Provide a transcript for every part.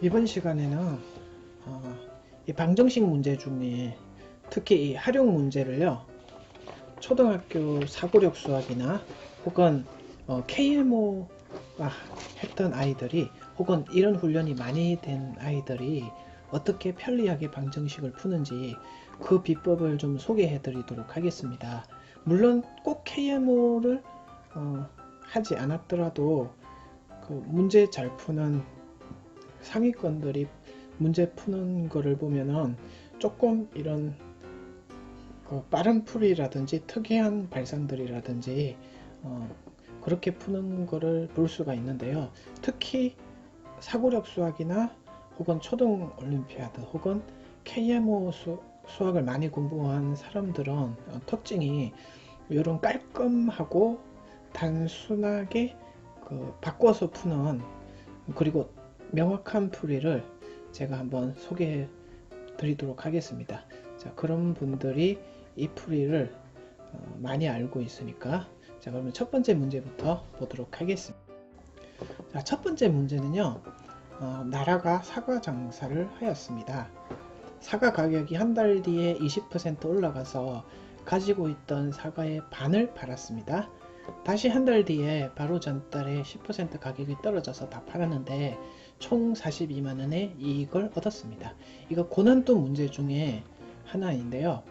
이번 시간에는 이 방정식 문제 중에 특히 이 활용 문제를요, 초등학교 사고력 수학이나 혹은 KMO가 했던 아이들이, 혹은 이런 훈련이 많이 된 아이들이 어떻게 편리하게 방정식을 푸는지 그 비법을 좀 소개해 드리도록 하겠습니다. 물론 꼭 KMO를 하지 않았더라도 그 문제 잘 푸는 상위권들이 문제 푸는 거를 보면은 조금 이런 그 빠른 풀이라든지 특이한 발상들이라든지 그렇게 푸는 거를 볼 수가 있는데요. 특히 사고력 수학이나 혹은 초등 올림피아드 혹은 KMO 수학을 많이 공부한 사람들은 특징이 이런 깔끔하고 단순하게 그 바꿔서 푸는, 그리고 명확한 풀이를 제가 한번 소개해 드리도록 하겠습니다. 자, 그런 분들이 이 풀이를 많이 알고 있으니까, 자, 그러면 첫 번째 문제부터 보도록 하겠습니다. 자, 첫 번째 문제는요, 나라가 사과 장사를 하였습니다. 사과 가격이 한 달 뒤에 20% 올라가서 가지고 있던 사과의 반을 팔았습니다. 다시 한 달 뒤에 바로 전달에 10% 가격이 떨어져서 다 팔았는데 총 42만원의 이익을 얻었습니다. 이거 고난도 문제 중에 하나인데요.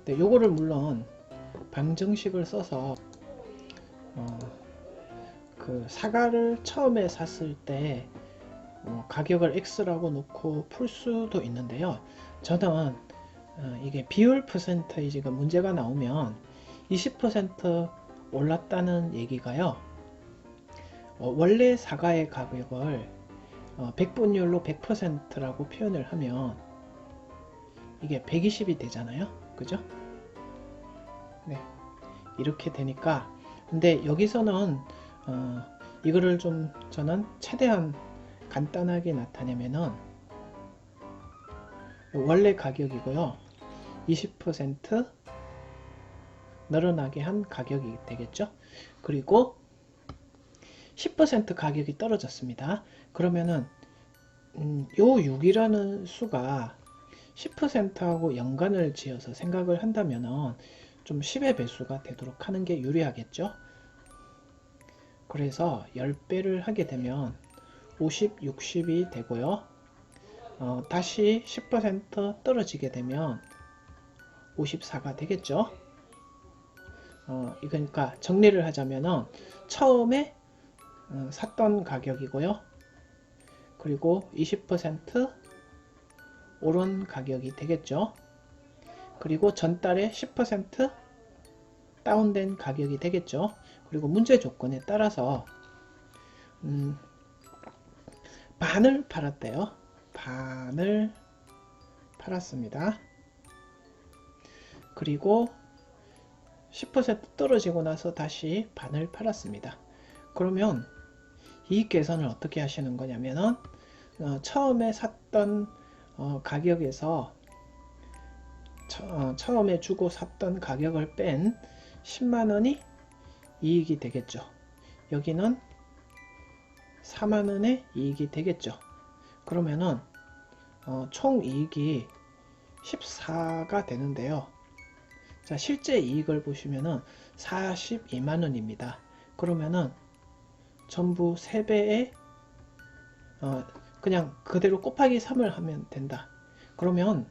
네, 요거를 물론 방정식을 써서 그 사과를 처음에 샀을 때 가격을 X라고 놓고 풀 수도 있는데요. 저는 이게 비율 퍼센테이지가 문제가 나오면 20% 올랐다는 얘기가요, 원래 사과의 가격을 백분율로 100%라고 표현을 하면 이게 120이 되잖아요. 그죠? 네, 이렇게 되니까. 근데 여기서는 이거를 좀 저는 최대한 간단하게 나타내면은 원래 가격이고요, 20% 늘어나게 한 가격이 되겠죠. 그리고 10% 가격이 떨어졌습니다. 그러면은 요 6이라는 수가 10%하고 연관을 지어서 생각을 한다면은 좀 10의 배수가 되도록 하는 게 유리하겠죠. 그래서 10배를 하게 되면 50, 60이 되고요. 다시 10% 떨어지게 되면 54가 되겠죠. 그러니까 정리를 하자면은 처음에 샀던 가격이고요. 그리고 20% 오른 가격이 되겠죠. 그리고 전달에 10% 다운된 가격이 되겠죠. 그리고 문제 조건에 따라서 반을 팔았대요. 반을 팔았습니다. 그리고 10% 떨어지고 나서 다시 반을 팔았습니다. 그러면 이익 계산을 어떻게 하시는 거냐면은 처음에 샀던 가격에서 처음에 주고 샀던 가격을 뺀 10만원이 이익이 되겠죠. 여기는 4만원의 이익이 되겠죠. 그러면은 총 이익이 14가 되는데요. 자, 실제 이익을 보시면은 42만원입니다. 그러면은 전부 3배에 그냥 그대로 곱하기 3을 하면 된다. 그러면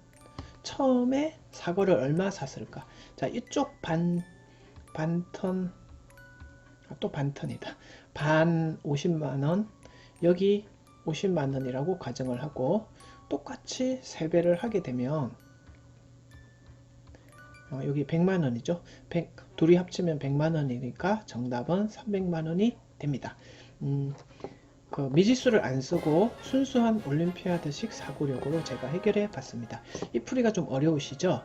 처음에 사과를 얼마 샀을까? 자, 이쪽 반턴, 또 반턴이다. 반 50만원, 여기 50만원이라고 가정을 하고 똑같이 3배를 하게 되면 여기 100만원이죠. 둘이 합치면 100만원이니까 정답은 300만원이 됩니다. 그 미지수를 안 쓰고 순수한 올림피아드식 사고력으로 제가 해결해 봤습니다. 이 풀이가 좀 어려우시죠?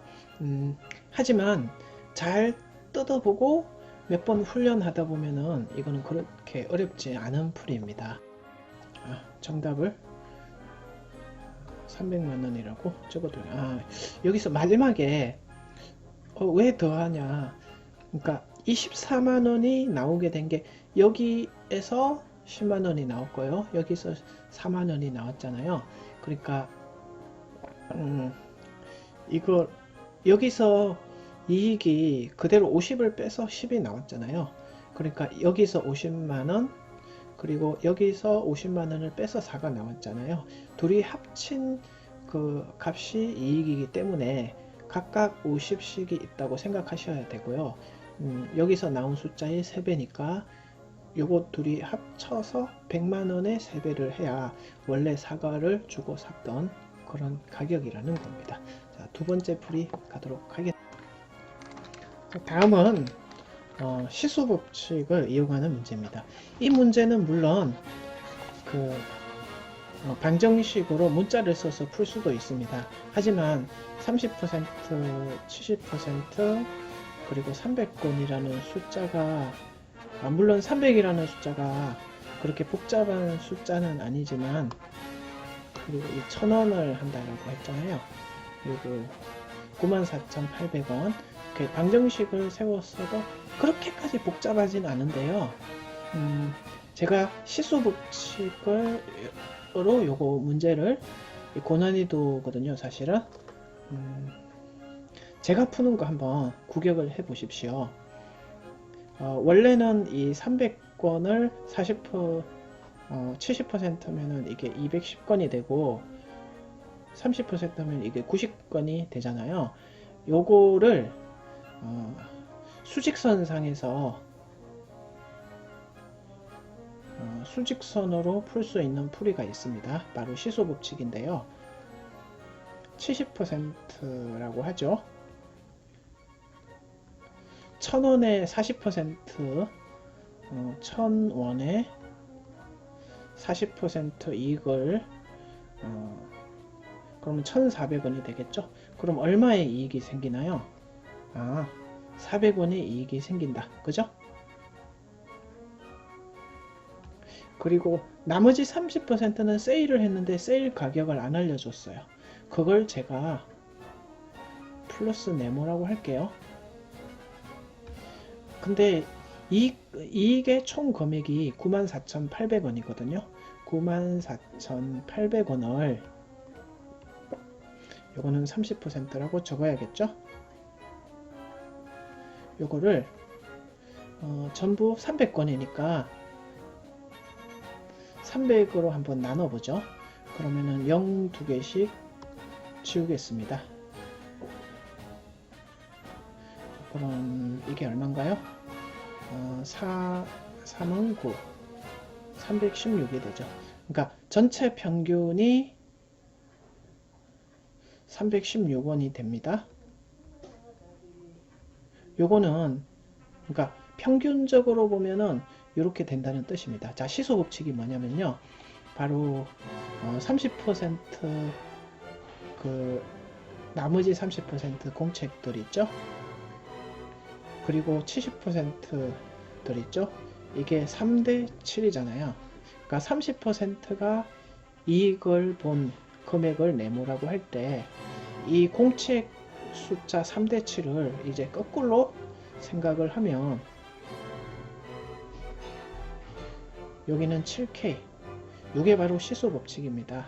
하지만 잘 뜯어보고 몇 번 훈련하다 보면은 이거는 그렇게 어렵지 않은 풀이입니다. 정답을 300만원이라고 적어둬요. 여기서 마지막에 왜 더하냐, 그러니까 24만원이 나오게 된 게 여기에서 10만원이 나왔고요. 여기서 4만원이 나왔잖아요. 그러니까 이거 여기서 이익이 그대로 50을 빼서 10이 나왔잖아요. 그러니까 여기서 50만원, 그리고 여기서 50만원을 빼서 4가 나왔잖아요. 둘이 합친 그 값이 이익이기 때문에 각각 50씩이 있다고 생각하셔야 되고요. 여기서 나온 숫자의 3배니까 요거 둘이 합쳐서 100만원의 3배를 해야 원래 사과를 주고 샀던 그런 가격이라는 겁니다. 자, 두 번째 풀이 가도록 하겠습니다. 다음은 시수 법칙을 이용하는 문제입니다. 이 문제는 물론 그 방정식으로 문자를 써서 풀 수도 있습니다. 하지만 30%, 70% 그리고 300권이라는 숫자가 물론 300이라는 숫자가 그렇게 복잡한 숫자는 아니지만, 그리고 이 1000원을 한다라고 했잖아요. 그리고 94,800원 방정식을 세웠어도 그렇게까지 복잡하진 않은데요. 제가 시수 법칙으로 요거 문제를 고난이도거든요, 사실은. 제가 푸는 거 한번 구경을 해 보십시오. 원래는 이 300권을 70%면은 이게 210권이 되고 30%면 이게 90권이 되잖아요. 요거를 수직선상에서 수직선으로 풀 수 있는 풀이가 있습니다. 바로 시수 법칙인데요. 70%라고 하죠. 1000원에 40%, 1000원에 40% 이익을 그러면 1400원이 되겠죠. 그럼 얼마의 이익이 생기나요? 400원의 이익이 생긴다. 그죠? 그리고 나머지 30%는 세일을 했는데 세일 가격을 안 알려줬어요. 그걸 제가 플러스 네모라고 할게요. 근데 이익의 총 금액이 94,800원이거든요. 94,800원을 요거는 30%라고 적어야겠죠. 요거를 전부 300권이니까 300으로 한번 나눠보죠. 그러면은 0 2개씩 지우겠습니다. 그럼 이게 얼마인가요? 3은 9, 316이 되죠. 그러니까 전체 평균이 316원이 됩니다. 요거는 그러니까 평균적으로 보면은 이렇게 된다는 뜻입니다. 자, 시수 법칙이 뭐냐면요, 바로 30% 그 나머지 30% 공책들 있죠. 그리고 70%들 있죠. 이게 3대 7이잖아요. 그러니까 30%가 이익을 본 금액을 네모라고 할 때 이 공책 숫자 3대 7을 이제 거꾸로 생각을 하면 여기는 7K, 이게 바로 시수 법칙입니다.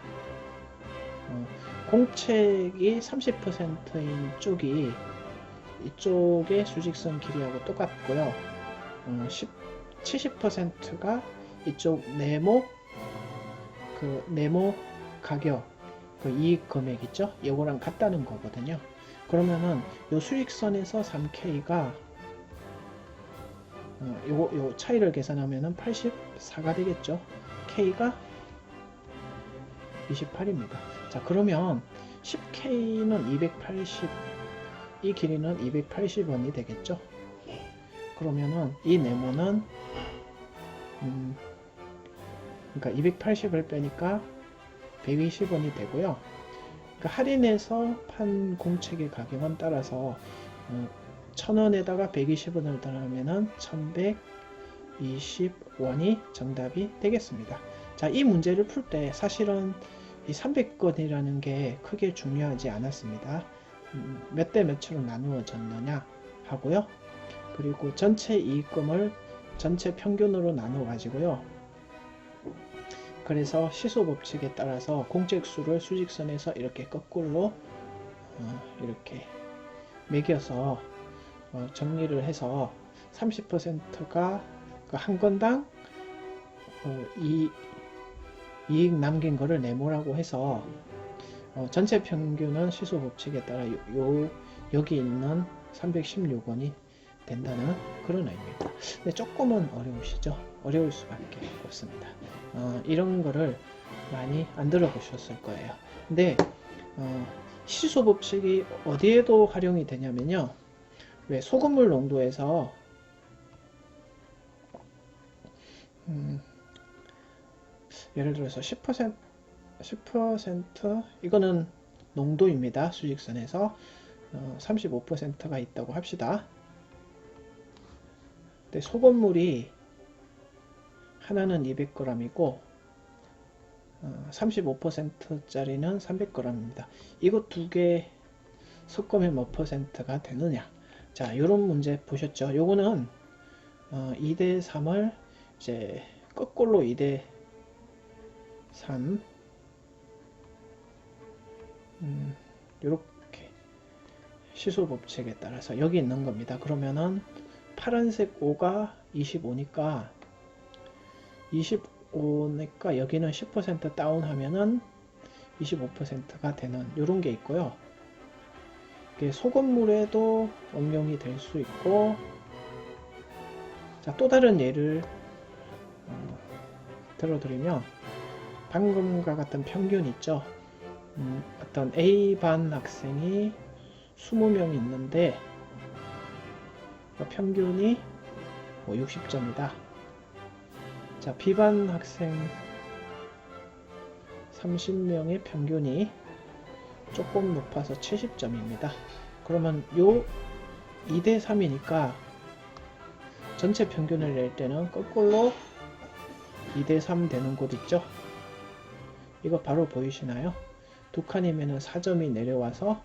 공책이 30%인 쪽이 이쪽의 수직선 길이하고 똑같고요. 70%가 이쪽 네모 가격, 그 이익 금액 있죠? 요거랑 같다는 거거든요. 그러면은 요 수직선에서 3K가 요 차이를 계산하면은 84가 되겠죠. K가 28입니다. 자, 그러면 10K는 280, 이 길이는 280원이 되겠죠. 그러면은 이 네모는 그러니까 280을 빼니까 120원이 되고요. 그러니까 할인해서 판 공책의 가격은 따라서 1000원에다가 120원을 더하면은 1120원이 정답이 되겠습니다. 자, 이 문제를 풀 때 사실은 이 300건이라는 게 크게 중요하지 않았습니다. 몇 대 몇으로 나누어졌느냐 하고요. 그리고 전체 이익금을 전체 평균으로 나눠 가지고요. 그래서 시소 법칙에 따라서 공책수를 수직선에서 이렇게 거꾸로 이렇게 매겨서 정리를 해서 30%가 한 건당 이익 남긴 거를 네모라고 해서 전체 평균은 시소 법칙에 따라 여기 있는 316원이 된다는 그런 의미입니다. 근데 조금은 어려우시죠? 어려울 수밖에 없습니다. 이런 거를 많이 안 들어보셨을 거예요. 근데 시소 법칙이 어디에도 활용이 되냐면요. 왜 소금물 농도에서 예를 들어서 10% 이거는 농도입니다. 수직선에서 35%가 있다고 합시다. 근데 소금물이 하나는 200g이고 35%짜리는 300g입니다. 이거 두 개 섞으면 몇 %가 되느냐? 자, 요런 문제 보셨죠? 요거는 2대 3을 이제 거꾸로 2대 3 요렇게 시소 법칙에 따라서 여기 있는 겁니다. 그러면은 파란색 5가 25니까 여기는 10% 다운하면은 25%가 되는 요런 게 있고요. 이게 소금물에도 응용이 될 수 있고, 자, 또 다른 예를 들어드리면 방금과 같은 평균 있죠. 어떤 A반 학생이 20명 있는데 평균이 60점이다. 자, B반 학생 30명의 평균이 조금 높아서 70점입니다. 그러면 요 2대 3이니까 전체 평균을 낼 때는 거꾸로 2대 3 되는 곳 있죠? 이거 바로 보이시나요? 두 칸이면 4점이 내려와서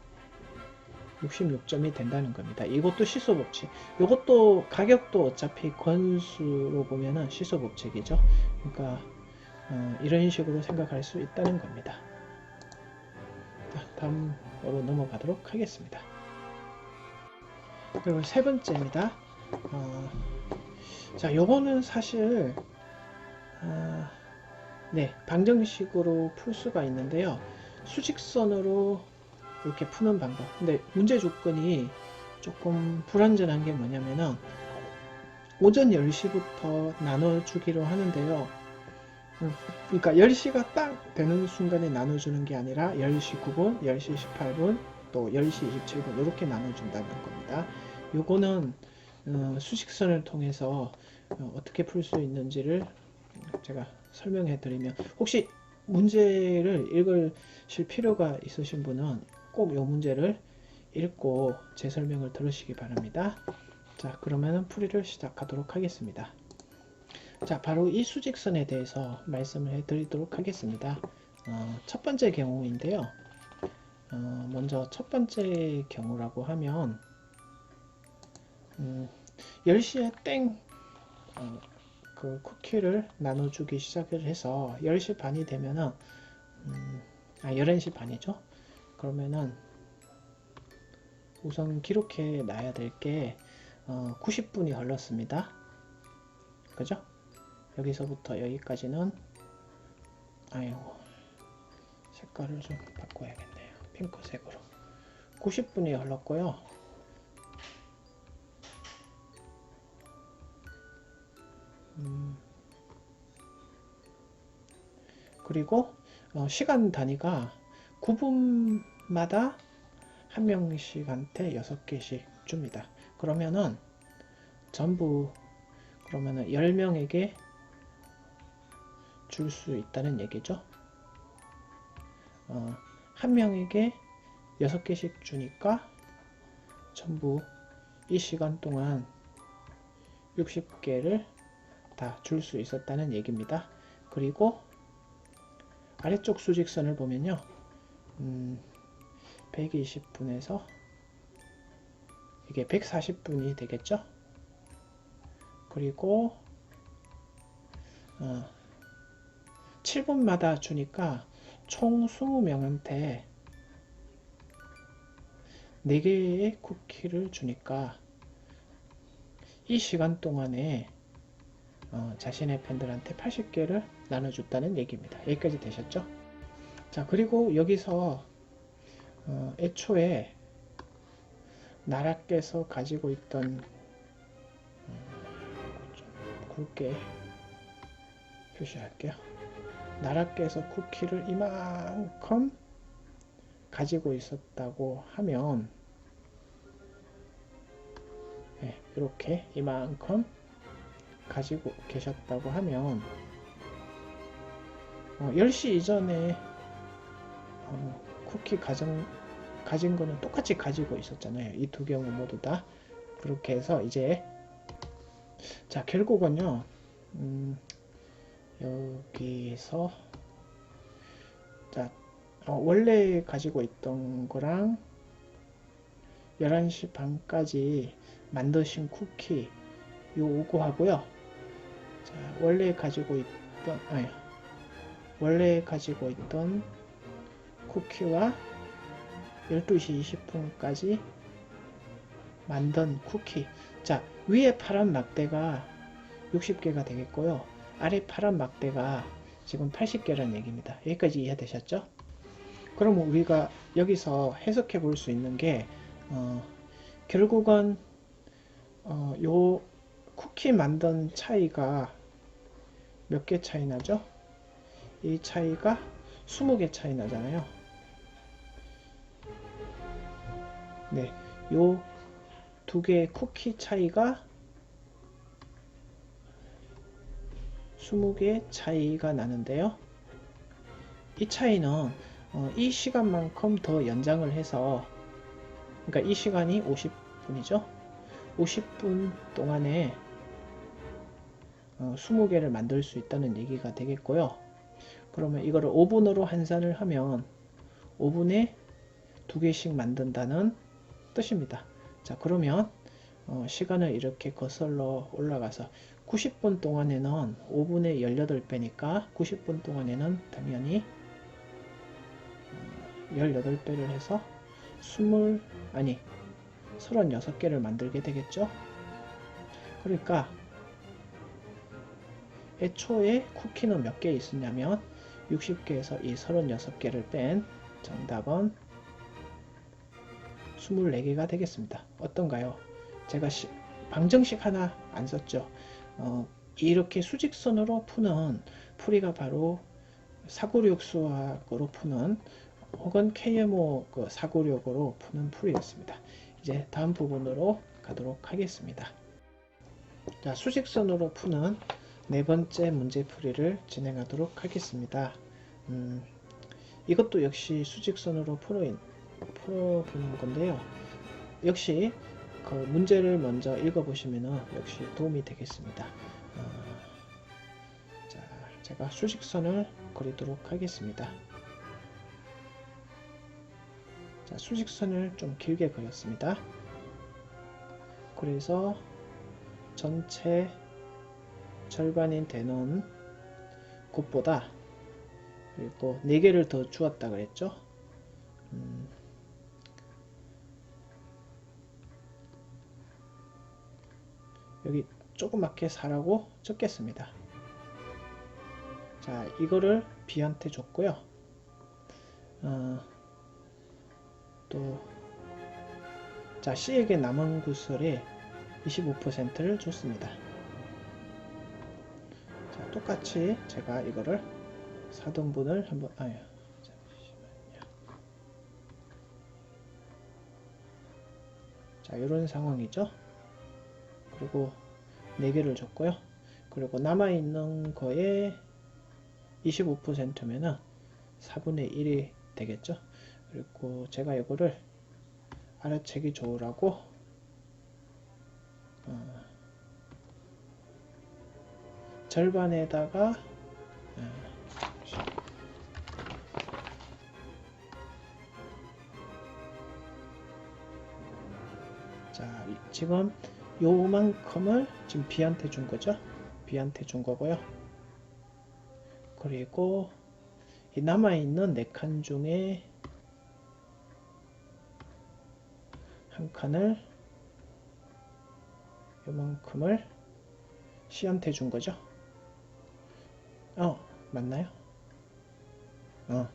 66점이 된다는 겁니다. 이것도 시소 법칙. 이것도 가격도 어차피 권수로 보면은 시소 법칙이죠. 그러니까 이런 식으로 생각할 수 있다는 겁니다. 자, 다음으로 넘어가도록 하겠습니다. 그리고 세 번째입니다. 자, 요거는 사실 네, 방정식으로 풀 수가 있는데요. 수직선으로 이렇게 푸는 방법. 근데 문제 조건이 조금 불완전한 게 뭐냐면은 오전 10시부터 나눠주기로 하는데요. 그러니까 10시가 딱 되는 순간에 나눠주는 게 아니라 10시 9분, 10시 18분, 또 10시 27분 이렇게 나눠준다는 겁니다. 요거는 수직선을 통해서 어떻게 풀 수 있는지를 제가 설명해 드리면, 혹시 문제를 읽으실 필요가 있으신 분은 꼭 이 문제를 읽고 제 설명을 들으시기 바랍니다. 자, 그러면 풀이를 시작하도록 하겠습니다. 자, 바로 이 수직선에 대해서 말씀을 해 드리도록 하겠습니다. 첫 번째 경우인데요. 먼저 첫 번째 경우라고 하면 10시에 땡 그 쿠키를 나눠주기 시작을 해서 10시 반이 되면은 11시 반이죠. 그러면은 우선 기록해 놔야 될 게 90분이 흘렀습니다. 그죠? 여기서부터 여기까지는 아이고, 색깔을 좀 바꿔야겠네요. 핑크색으로 90분이 흘렀고요. 그리고 시간 단위가 9분마다 한 명씩한테 6개씩 줍니다. 그러면은 전부 그러면은 10명에게 줄 수 있다는 얘기죠. 한 명에게 6개씩 주니까 전부 이 시간 동안 60개를 다 줄 수 있었다는 얘기입니다. 그리고 아래쪽 수직선을 보면요. 120분에서 이게 140분이 되겠죠. 그리고 7분마다 주니까 총 20명한테 4개의 쿠키를 주니까 이 시간 동안에 자신의 팬들한테 80개를 나눠줬다는 얘기입니다. 여기까지 되셨죠? 자, 그리고 여기서 애초에 나라께서 가지고 있던 좀 굵게 표시할게요. 나라께서 쿠키를 이만큼 가지고 있었다고 하면 이렇게 이만큼 가지고 계셨다고 하면 10시 이전에 쿠키 가진 거는 똑같이 가지고 있었잖아요. 이 두 경우 모두 다. 그렇게 해서 이제 자, 결국은요 여기서 자, 원래 가지고 있던 거랑 11시 반까지 만드신 쿠키 요거 하고요. 자, 원래 가지고 있던 쿠키와 12시 20분까지 만든 쿠키. 자, 위에 파란 막대가 60개가 되겠고요. 아래 파란 막대가 지금 80개라는 얘기입니다. 여기까지 이해되셨죠? 그럼 우리가 여기서 해석해 볼 수 있는 게 결국은 요 쿠키 만든 차이가 몇 개 차이 나죠? 이 차이가 20개 차이 나잖아요. 네, 요 두 개의 쿠키 차이가 20개 차이가 나는데요. 이 차이는 이 시간만큼 더 연장을 해서, 그러니까 이 시간이 50분이죠. 50분 동안에 20개를 만들 수 있다는 얘기가 되겠고요. 그러면 이거를 5분으로 환산을 하면 5분에 2개씩 만든다는 뜻입니다. 자, 그러면 시간을 이렇게 거슬러 올라가서 90분 동안에는 5분의 18배니까 90분 동안에는 당연히 18배를 해서 36개를 만들게 되겠죠. 그러니까 애초에 쿠키는 몇 개 있었냐면 60개에서 이 36개를 뺀 정답은 24개가 되겠습니다. 어떤가요? 제가 방정식 하나 안 썼죠. 이렇게 수직선으로 푸는 풀이가 바로 496 수학으로 푸는, 혹은 KMO 496으로 푸는 풀이였습니다. 이제 다음 부분으로 가도록 하겠습니다. 자, 수직선으로 푸는 네 번째 문제풀이를 진행하도록 하겠습니다. 이것도 역시 수직선으로 풀어보는 건데요. 역시 그 문제를 먼저 읽어보시면 역시 도움이 되겠습니다. 자, 제가 수직선을 그리도록 하겠습니다. 자, 수직선을 좀 길게 그렸습니다. 그래서 전체 절반이 되는 곳보다, 그리고 4개를 더 주었다 그랬죠. 여기 조그맣게 4라고 적겠습니다. 자, 이거를 B한테 줬고요. 자, C에게 남은 구슬의 25%를 줬습니다. 자, 똑같이 제가 이거를 4등분을 한번, 잠시만요. 자, 이런 상황이죠. 그리고 4개를 줬고요. 그리고 남아있는 거에 25%면은 4분의 1이 되겠죠. 그리고 제가 이거를 알아채기 좋으라고 절반에다가 자, 지금 요만큼을 지금 B한테 준 거죠. B한테 준 거고요. 그리고 이 남아있는 4칸 중에 한 칸을 요만큼을 C한테 준 거죠. 맞나요?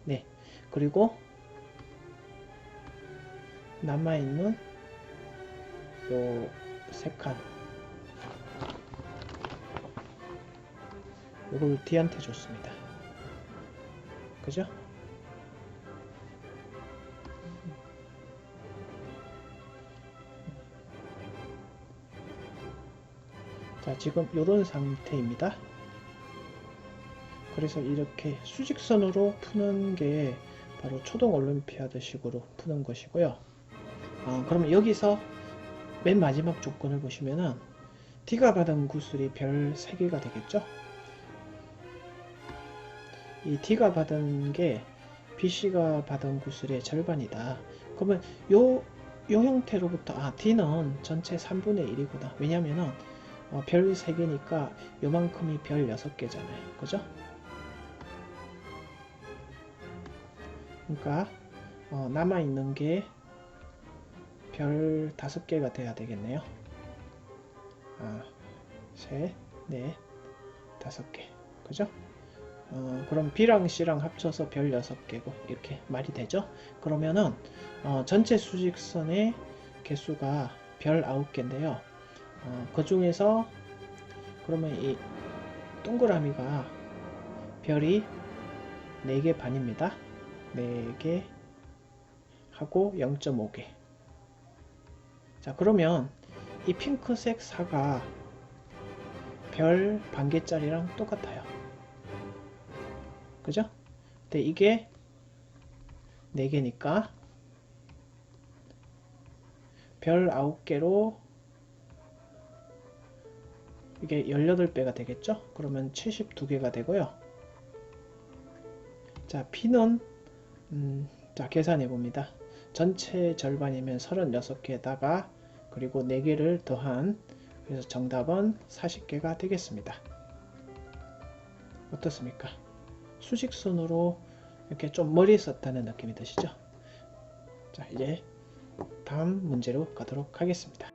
네. 그리고 남아있는 요 3칸 요걸 D한테 줬습니다. 그죠? 자, 지금 요런 상태입니다. 그래서 이렇게 수직선으로 푸는 게 바로 초동 올림피아드 식으로 푸는 것이고요. 그러면 여기서 맨 마지막 조건을 보시면은 D가 받은 구슬이 별 3개가 되겠죠? 이 D가 받은 게 BC가 받은 구슬의 절반이다. 그러면 요 형태로부터 D는 전체 3분의 1이구나. 왜냐면은 별 3개니까 요만큼이 별 6개잖아요. 그죠? 그러니까 남아있는 게 별 5개가 돼야 되겠네요. 셋, 넷, 5개. 그죠? 그럼 B랑 C랑 합쳐서 별 6개고 이렇게 말이 되죠? 그러면은 전체 수직선의 개수가 별 9개인데요. 그 중에서 그러면 이 동그라미가 별이 4개 반입니다. 4개 하고 0.5개. 자, 그러면 이 핑크색 4가 별 반개짜리랑 똑같아요. 그죠? 근데 이게 4개니까 별 9개로 이게 18배가 되겠죠? 그러면 72개가 되고요. 자, P는 자, 계산해 봅니다. 전체 절반이면 36개에다가 그리고 4개를 더한, 그래서 정답은 40개가 되겠습니다. 어떻습니까? 수직선으로 이렇게 좀 머리 썼다는 느낌이 드시죠? 자, 이제 다음 문제로 가도록 하겠습니다.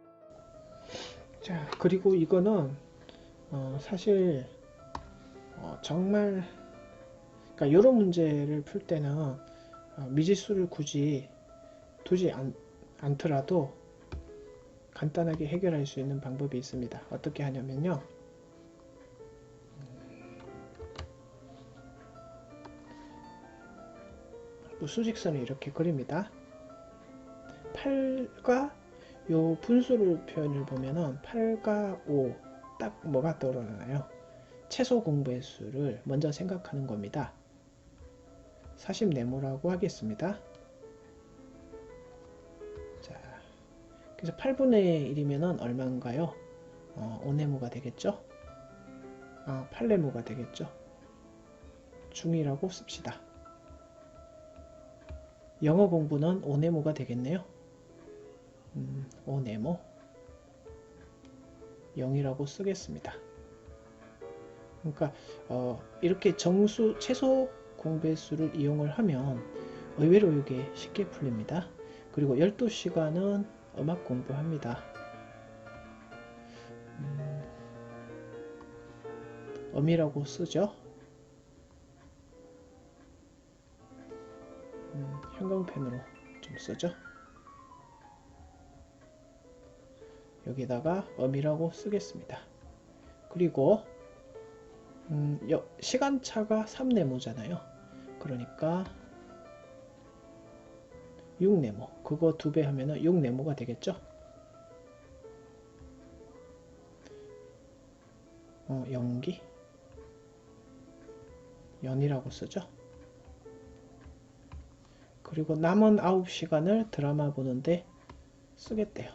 자, 그리고 이거는 사실 정말 그러니까 이런 문제를 풀 때는 미지수를 굳이 두지 않더라도 간단하게 해결할 수 있는 방법이 있습니다. 어떻게 하냐면요. 수직선을 이렇게 그립니다. 8과 요 분수를 표현을 보면은 8과 5 딱 뭐가 떠오르나요? 최소 공배의 수를 먼저 생각하는 겁니다. 40네모라고 하겠습니다. 자, 그래서 8분의 1이면 얼마인가요? 5네모가 되겠죠? 8네모가 되겠죠? 중이라고 씁시다. 영어 공부는 5네모가 되겠네요. 5네모 0이라고 쓰겠습니다. 그러니까 이렇게 정수 최소 공배수를 이용을 하면 의외로 이게 쉽게 풀립니다. 그리고 12시간은 음악 공부합니다. 음이라고 쓰죠. 형광펜으로 좀 쓰죠. 여기다가 음이라고 쓰겠습니다. 그리고 시간차가 3네모잖아요. 그러니까 6네모, 그거 2배 하면은 6네모가 되겠죠. 연기 연이라고 쓰죠. 그리고 남은 9시간을 드라마 보는데 쓰겠대요.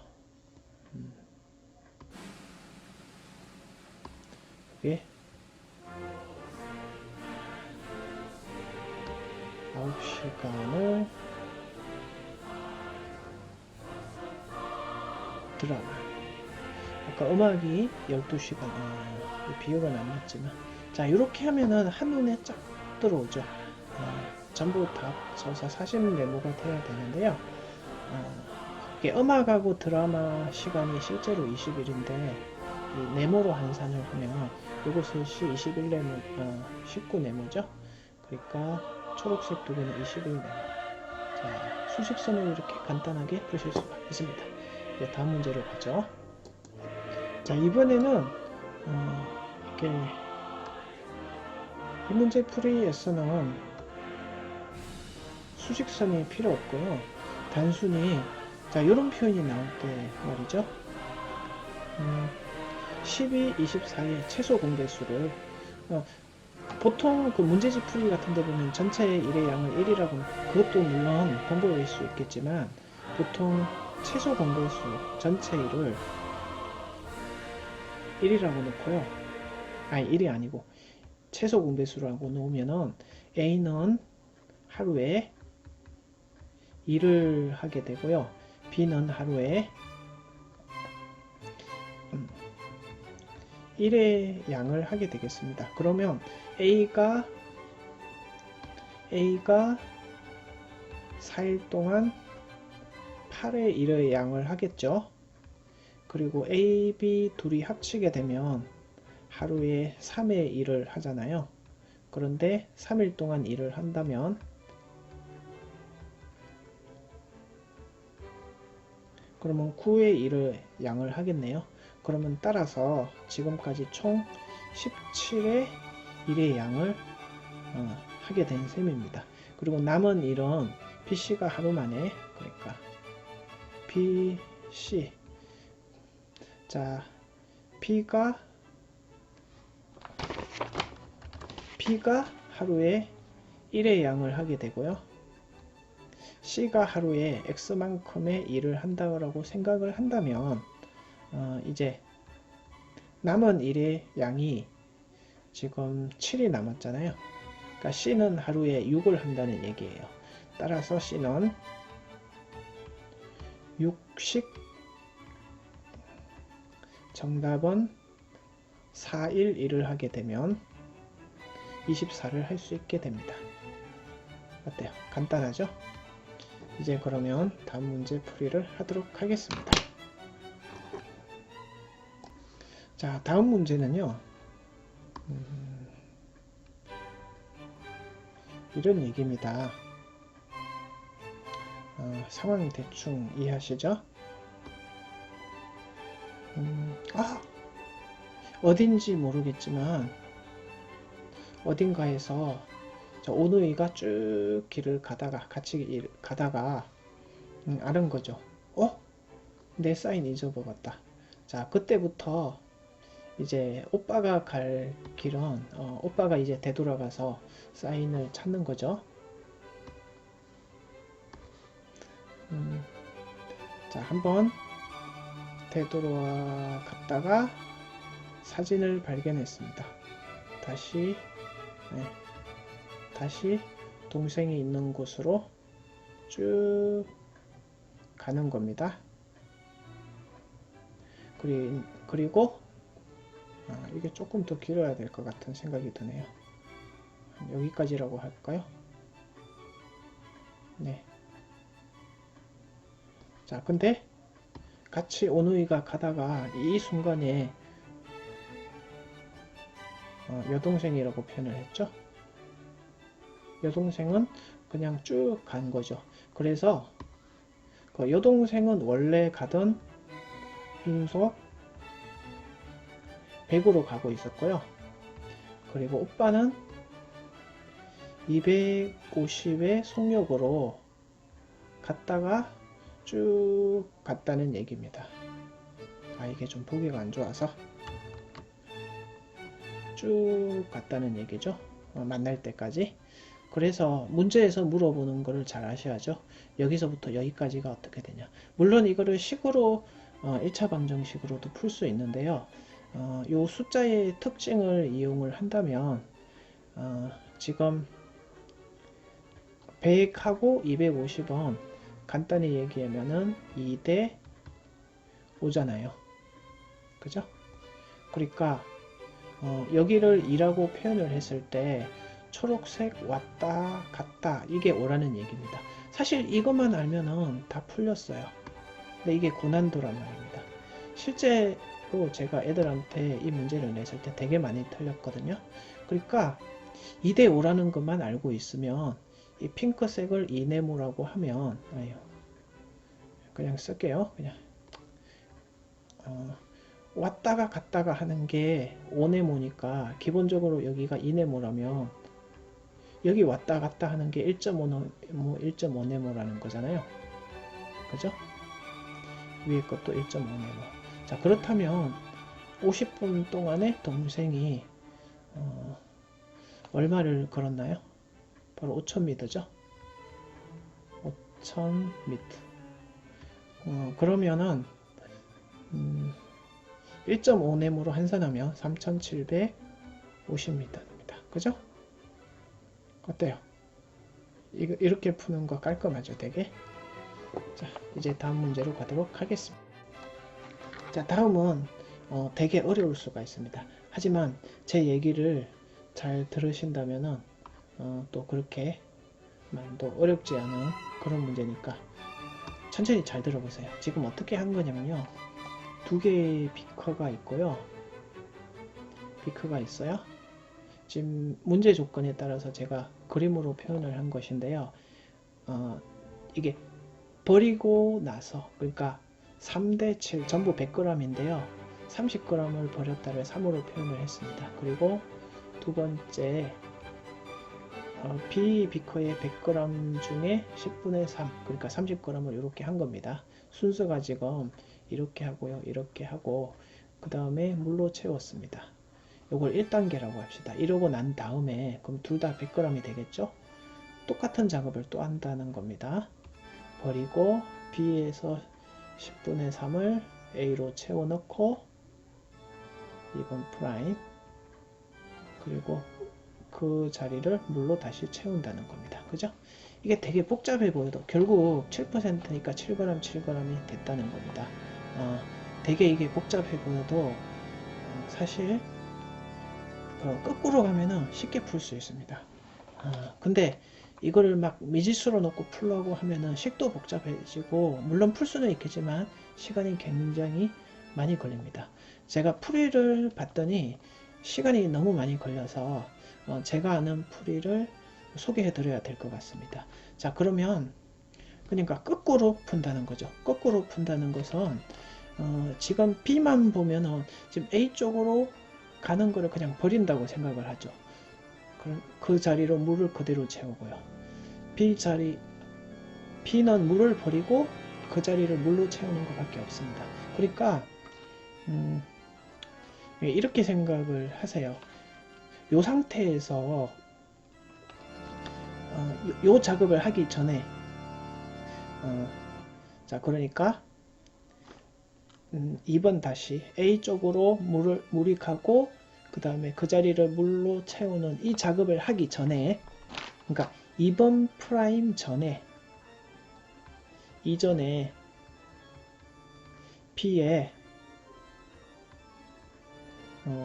그게 9시간을 드라마. 아까 음악이 12시간, 비율은 안 맞지만 자, 이렇게 하면은 한눈에 쫙 들어오죠. 전부 다 합쳐서 40 네모가 돼야 되는데요. 이게 음악하고 드라마 시간이 실제로 20일인데 이 네모로 환산을 하면 이것을 21 네모, 19 네모죠. 그러니까 초록색 두 개는 21 네모. 자, 수직선을 이렇게 간단하게 푸실 수가 있습니다. 이제 다음 문제로 가죠. 자, 이번에는 이렇게 이 문제 풀이에서는 수직선이 필요 없고요. 단순히 자, 이런 표현이 나올 때 말이죠. 12, 24의 최소 공배수를 보통 그 문제집 풀이 같은 데 보면 전체 일의 양을 1이라고, 그것도 물론 방법일 수 있겠지만 보통 최소 공배수 전체 일을 1이라고 놓고요. 아니 1이 아니고 최소 공배수라고 놓으면은 A는 하루에 2를 하게 되고요. B는 하루에 1의 양을 하게 되겠습니다. 그러면 A가 4일 동안 8의 1의 양을 하겠죠. 그리고 A, B 둘이 합치게 되면 하루에 3의 1을 하잖아요. 그런데 3일 동안 일을 한다면 그러면 9의 1의 양을 하겠네요. 그러면 따라서 지금까지 총 17의 1의 양을 하게 된 셈입니다. 그리고 남은 일은 BC가 하루 만에, 그러니까 BC, 자, B가 하루에 1의 양을 하게 되고요. C가 하루에 X만큼의 일을 한다고 생각을 한다면 이제 남은 일의 양이 지금 7이 남았잖아요. 그러니까 C는 하루에 6을 한다는 얘기예요. 따라서 C는 6식, 정답은 4일 일을 하게 되면 24를 할 수 있게 됩니다. 어때요? 간단하죠? 이제 그러면 다음 문제 풀이를 하도록 하겠습니다. 자, 다음 문제는요. 이런 얘기입니다. 상황 대충 이해하시죠? 어딘지 모르겠지만 어딘가에서 오누이가 쭉 길을 가다가 같이 가다가 아는 거죠. 내 사인 잊어먹었다. 자, 그때부터 이제 오빠가 갈 길은 오빠가 이제 되돌아가서 사인을 찾는 거죠. 자, 한번 되돌아갔다가 사진을 발견했습니다. 다시 동생이 있는 곳으로 쭉 가는 겁니다. 그리고 이게 조금 더 길어야 될 것 같은 생각이 드네요. 여기까지라고 할까요? 네. 자, 근데 같이 오누이가 가다가 이 순간에 여동생이라고 표현을 했죠. 여동생은 그냥 쭉 간 거죠. 그래서 그 여동생은 원래 가던 순서 100으로 가고 있었고요. 그리고 오빠는 250의 속력으로 갔다가 쭉 갔다는 얘기입니다. 이게 좀 보기가 안 좋아서 쭉 갔다는 얘기죠. 만날 때까지. 그래서 문제에서 물어보는 거를 잘 아셔야죠. 여기서부터 여기까지가 어떻게 되냐. 물론 이거를 식으로 1차 방정식으로도 풀 수 있는데요. 요 숫자의 특징을 이용을 한다면 지금 100하고 250은 간단히 얘기하면은 2대 5잖아요. 그죠? 그러니까 여기를 2라고 표현을 했을 때 초록색 왔다 갔다 이게 오라는 얘기입니다. 사실 이것만 알면은 다 풀렸어요. 근데 이게 고난도란 말입니다. 실제로 제가 애들한테 이 문제를 냈을 때 되게 많이 틀렸거든요. 그러니까 2대 5라는 것만 알고 있으면 이 핑크색을 이네모라고 하면 그냥 쓸게요. 그냥 왔다가 갔다가 하는 게 오네모니까 기본적으로 여기가 이네모라면 여기 왔다 갔다 하는 게 1.5네모, 1.5네모라는 거잖아요. 그죠? 위에 것도 1.5네모. 자, 그렇다면 50분 동안에 동생이 얼마를 걸었나요? 바로 5000m죠. 5000m. 그러면은 1.5네모로 환산하면 3750m입니다. 그죠? 어때요? 이렇게 푸는 거 깔끔하죠, 되게? 자, 이제 다음 문제로 가도록 하겠습니다. 자, 다음은 되게 어려울 수가 있습니다. 하지만 제 얘기를 잘 들으신다면은 또 그렇게 또 어렵지 않은 그런 문제니까 천천히 잘 들어보세요. 지금 어떻게 한 거냐면요. 두 개의 비커가 있고요. 비커가 있어요. 지금 문제 조건에 따라서 제가 그림으로 표현을 한 것인데요. 이게 버리고 나서, 그러니까 3대 7 전부 100g인데요. 30g을 버렸다를 3으로 표현을 했습니다. 그리고 두 번째 B 비커의 100g 중에 10분의 3, 그러니까 30g을 이렇게 한 겁니다. 순서가 지금 이렇게 하고요, 이렇게 하고 그 다음에 물로 채웠습니다. 이걸 1단계라고 합시다. 이러고 난 다음에 그럼 둘 다 100g이 되겠죠? 똑같은 작업을 또 한다는 겁니다. 버리고 B에서 10분의 3을 A로 채워 넣고 2번 프라임, 그리고 그 자리를 물로 다시 채운다는 겁니다. 그죠? 이게 되게 복잡해 보여도 결국 7%니까 7g 7g이 됐다는 겁니다. 되게 이게 복잡해 보여도 사실 거꾸로 가면은 쉽게 풀 수 있습니다. 근데 이거를 막 미지수로 놓고 풀려고 하면은 식도 복잡해지고, 물론 풀 수는 있겠지만 시간이 굉장히 많이 걸립니다. 제가 풀이를 봤더니 시간이 너무 많이 걸려서 제가 아는 풀이를 소개해 드려야 될 것 같습니다. 자, 그러면 그러니까 거꾸로 푼다는 거죠. 거꾸로 푼다는 것은 지금 B만 보면은 지금 A 쪽으로 가는 거를 그냥 버린다고 생각을 하죠. 그 자리로 물을 그대로 채우고요. B는 물을 버리고 그 자리를 물로 채우는 것밖에 없습니다. 그러니까 이렇게 생각을 하세요. 이 상태에서 요 작업을 하기 전에 자, 그러니까 2번 다시 A 쪽으로 물이 가고 그 다음에 그 자리를 물로 채우는 이 작업을 하기 전에, 그러니까 2번 프라임 전에 이전에 B에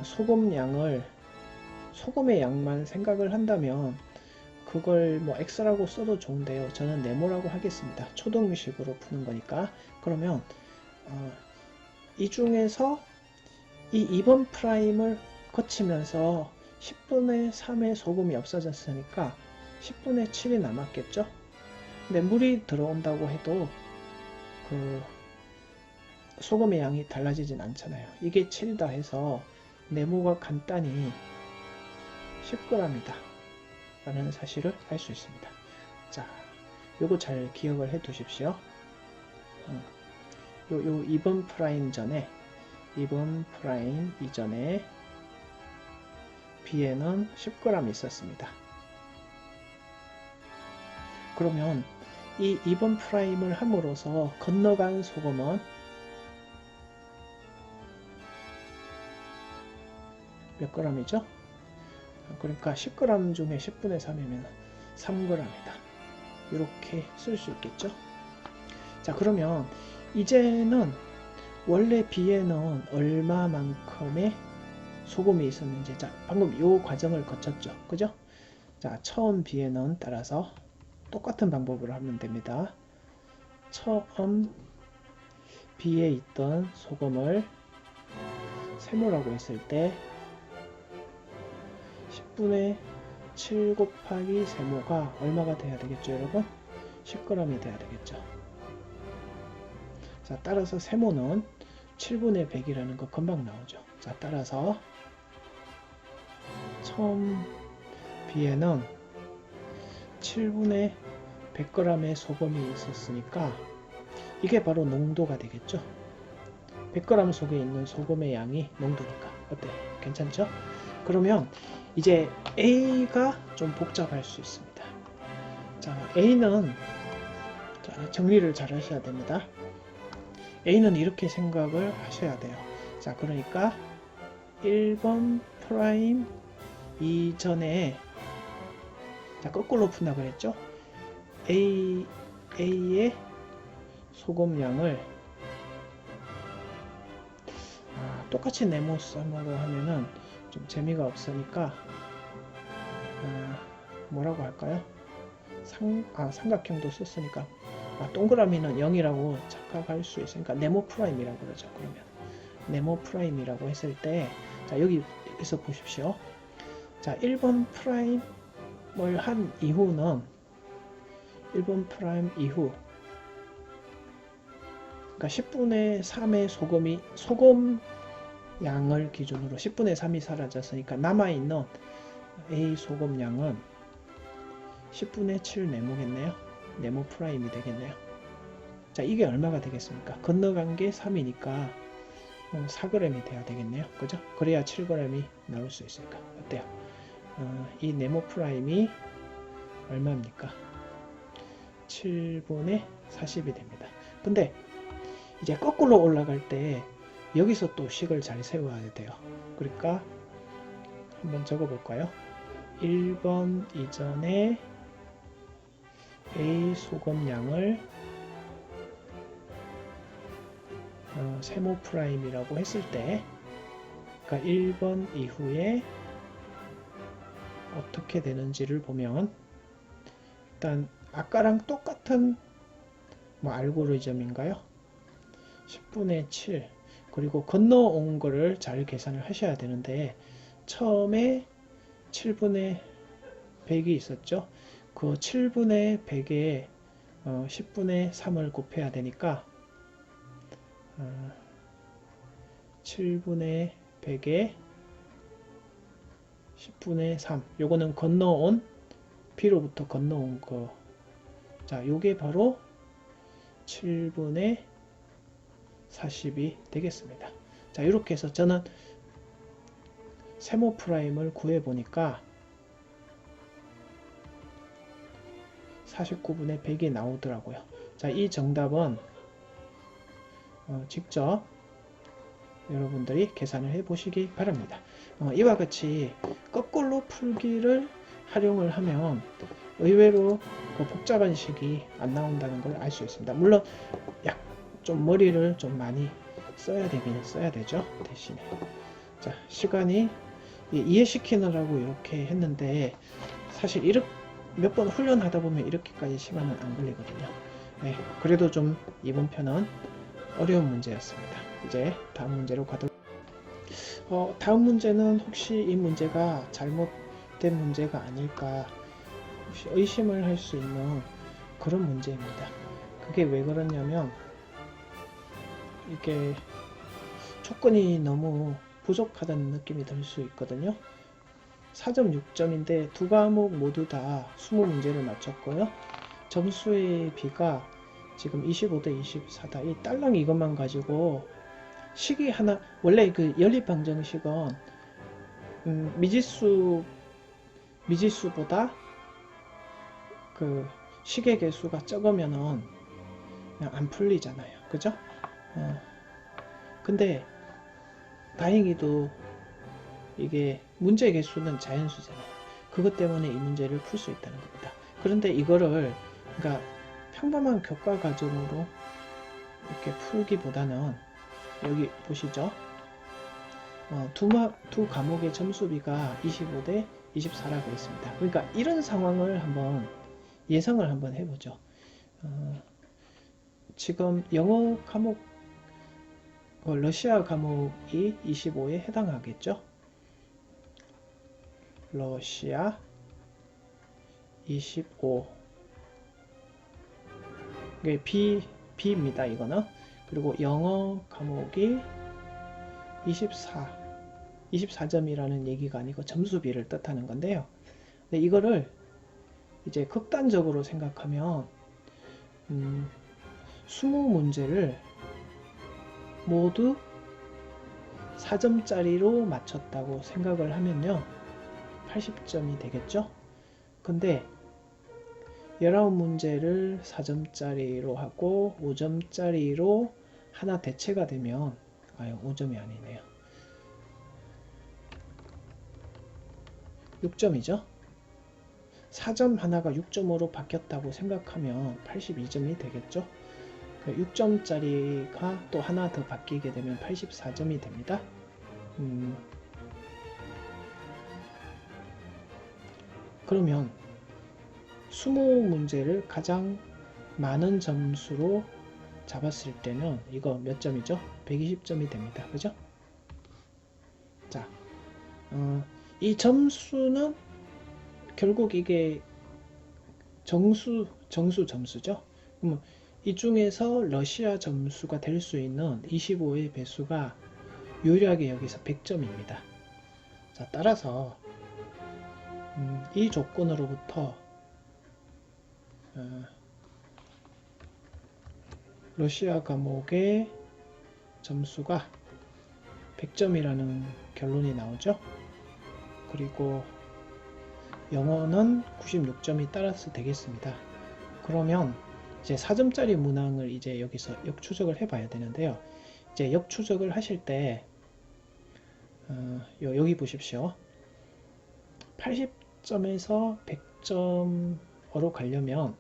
소금의 양만 생각을 한다면 그걸 뭐 X라고 써도 좋은데요. 저는 네모라고 하겠습니다. 초등식으로 푸는 거니까. 그러면 이 중에서 이 2번 프라임을 거치면서 10분의 3의 소금이 없어졌으니까 10분의 7이 남았겠죠? 근데 물이 들어온다고 해도 그 소금의 양이 달라지진 않잖아요. 이게 7이다 해서 네모가 간단히 10g이다 라는 사실을 알 수 있습니다. 자, 요거 잘 기억을 해 두십시오. 요 2번 프라임 전에, 2번 프라임 이전에 B에는 10g 있었습니다. 그러면 이 2번 프라임을 함으로써 건너간 소금은 몇 g이죠? 그러니까 10g 중에 10분의 3이면 3g이다. 이렇게 쓸 수 있겠죠? 자, 그러면 이제는 원래 B에는 얼마만큼의 소금이 있었는지. 자, 방금 요 과정을 거쳤죠. 그죠? 자, 처음 B에는 따라서 똑같은 방법으로 하면 됩니다. 처음 B에 있던 소금을 세모라고 했을 때 10분의 7 곱하기 세모가 얼마가 돼야 되겠죠, 여러분? 10g이 돼야 되겠죠. 자, 따라서 세모는 7분의 100이라는 거 금방 나오죠. 자, 따라서 처음 B에는 7분의 100g의 소금이 있었으니까 이게 바로 농도가 되겠죠. 100g 속에 있는 소금의 양이 농도니까. 어때? 괜찮죠? 그러면 이제 A가 좀 복잡할 수 있습니다. 자, A는 자, 정리를 잘 하셔야 됩니다. A는 이렇게 생각을 하셔야 돼요. 자, 그러니까 1번 프라임 이전에 자, 거꾸로 푼다 그랬죠? A의 소금량을 똑같이 네모섬으로 하면은 좀 재미가 없으니까 뭐라고 할까요? 삼각형도 썼으니까 동그라미는 0이라고 착각할 수 있으니까 네모 프라임이라고 그러죠. 그러면 네모 프라임이라고 했을 때 자, 여기에서 보십시오. 자, 1번 프라임을 한 이후는 1번 프라임 이후 그러니까 10분의 3의 소금 양을 기준으로 10분의 3이 사라졌으니까 남아있는 A 소금량은 10분의 7 네모겠네요. 네모 프라임이 되겠네요. 자, 이게 얼마가 되겠습니까? 건너간 게 3이니까 4g이 돼야 되겠네요. 그죠? 그래야 7g이 나올 수 있으니까. 어때요? 이 네모 프라임이 얼마입니까? 7분의 40이 됩니다. 근데 이제 거꾸로 올라갈 때 여기서 또 식을 잘 세워야 돼요. 그러니까 한번 적어 볼까요? 1번 이전에 A 소금량을 세모 프라임이라고 했을 때 그러니까 1번 이후에 어떻게 되는지를 보면 일단 아까랑 똑같은 알고리즘인가요? 10분의 7 그리고 건너온 거를 잘 계산을 하셔야 되는데 처음에 7분의 100이 있었죠. 그 7분의 100에 10분의 3을 곱해야 되니까 7분의 100에 10분의 3 요거는 건너온 B로부터 건너온 거. 자, 요게 바로 7분의 40이 되겠습니다. 자, 이렇게 해서 저는 세모 프라임을 구해 보니까 49분의 100이 나오더라고요. 자, 이 정답은 직접 여러분들이 계산을 해 보시기 바랍니다. 이와 같이 거꾸로 풀기를 활용을 하면 의외로 그 복잡한 식이 안 나온다는 걸 알 수 있습니다. 물론 좀 머리를 좀 많이 써야 되긴 써야 되죠. 대신에 자, 시간이 이해시키느라고 이렇게 했는데 사실 이렇게 몇 번 훈련하다 보면 이렇게까지 시간은 안 걸리거든요. 네, 그래도 좀 이번 편은 어려운 문제였습니다. 이제 다음 문제로 가도록 다음 문제는 혹시 이 문제가 잘못된 문제가 아닐까 혹시 의심을 할 수 있는 그런 문제입니다. 그게 왜 그러냐면 이게 조건이 너무 부족하다는 느낌이 들 수 있거든요. 4.6점인데 두 과목 모두 다 20문제를 맞췄고요. 점수의 비가 지금 25대 24다. 이 딸랑 이것만 가지고 식이 하나 원래 그 연립방정식은 미지수보다 그 식의 개수가 적으면은 그냥 안 풀리잖아요. 그죠? 근데 다행히도 이게 문제 개수는 자연수잖아요. 그것 때문에 이 문제를 풀 수 있다는 겁니다. 그런데 이거를 그러니까 평범한 교과 과정으로 이렇게 풀기보다는 여기 보시죠. 두 과목의 점수비가 25대 24라고 했습니다. 그러니까 이런 상황을 한번 예상을 한번 해보죠. 지금 영어 과목, 러시아 과목이 25에 해당하겠죠. 러시아 25. 이게 B입니다. 이거는. 그리고 영어 과목이 24점이라는 얘기가 아니고 점수비를 뜻하는 건데요. 근데 이거를 이제 극단적으로 생각하면 20문제를 모두 4점짜리로 맞췄다고 생각을 하면요 80점이 되겠죠. 근데 19문제를 4점짜리로 하고 5점짜리로 하나 대체가 되면 5점이 아니네요. 6점이죠. 4점 하나가 6점으로 바뀌었다고 생각하면 82점이 되겠죠. 6점짜리가 또 하나 더 바뀌게 되면 84점이 됩니다. 그러면 20문제를 가장 많은 점수로 잡았을 때는 이거 몇 점이죠? 120점이 됩니다. 그죠? 자, 이 점수는 결국 이게 점수죠. 그럼 이 중에서 러시아 점수가 될 수 있는 25의 배수가 유일하게 여기서 100점입니다. 자, 따라서 이 조건으로부터 러시아 과목의 점수가 100점이라는 결론이 나오죠. 그리고 영어는 96점이 따라서 되겠습니다. 그러면 이제 4점짜리 문항을 이제 여기서 역추적을 해봐야 되는데요. 이제 역추적을 하실 때 여기 보십시오. 80점에서 100점으로 가려면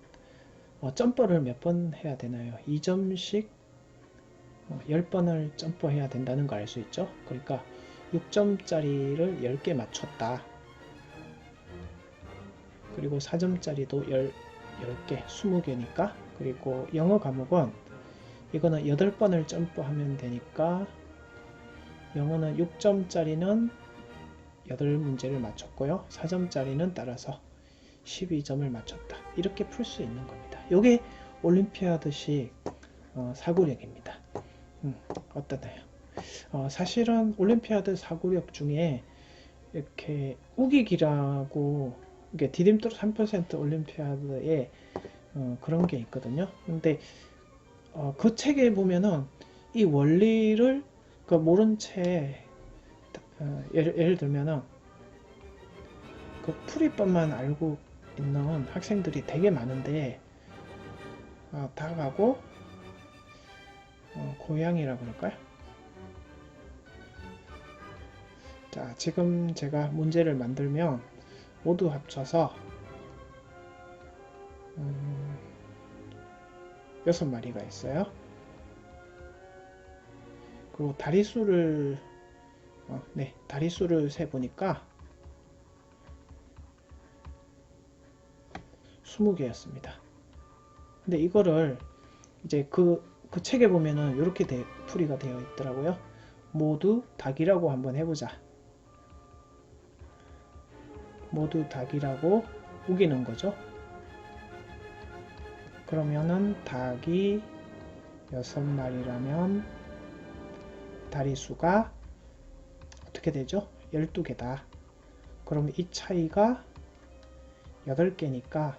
점퍼를 몇 번 해야 되나요? 2점씩 10번을 점퍼해야 된다는 거 알 수 있죠? 그러니까 6점짜리를 10개 맞췄다. 그리고 4점짜리도 10개, 20개니까. 그리고 영어 과목은 이거는 8번을 점프하면 되니까 영어는 6점짜리는 8문제를 맞췄고요. 4점짜리는 따라서 12점을 맞췄다. 이렇게 풀 수 있는 겁니다. 이게 올림피아드식 사고력입니다. 어떠나요? 사실은 올림피아드 사고력 중에 이렇게 우기기라고 이게 디딤돌 3% 올림피아드에 그런 게 있거든요. 근데 그 책에 보면은 이 원리를 모른 채 예를 들면은 그 풀이법만 알고 있는 학생들이 되게 많은데 닭하고 고양이라고 그럴까요? 자, 지금 제가 문제를 만들면 모두 합쳐서 6마리가 있어요. 그리고 다리수를 다리수를 세보니까 20개였습니다. 근데 이거를 이제 그 책에 보면은 이렇게 풀이가 되어 있더라고요. 모두 닭이라고 한번 해보자. 모두 닭이라고 우기는 거죠. 그러면은 닭이 6마리라면 다리수가 어떻게 되죠? 12개다. 그럼 이 차이가 8개니까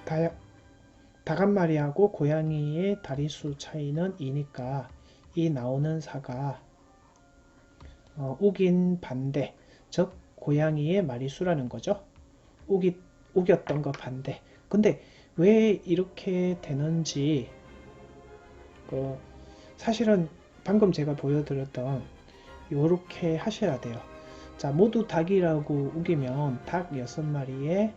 닭 한 마리하고 고양이의 다리수 차이는 2니까 이 나오는 사가 우긴 반대, 즉 고양이의 마리수라는 거죠. 우겼던 거 반대. 근데 왜 이렇게 되는지 사실은 방금 제가 보여드렸던 이렇게 하셔야 돼요. 자, 모두 닭이라고 우기면 닭 6마리에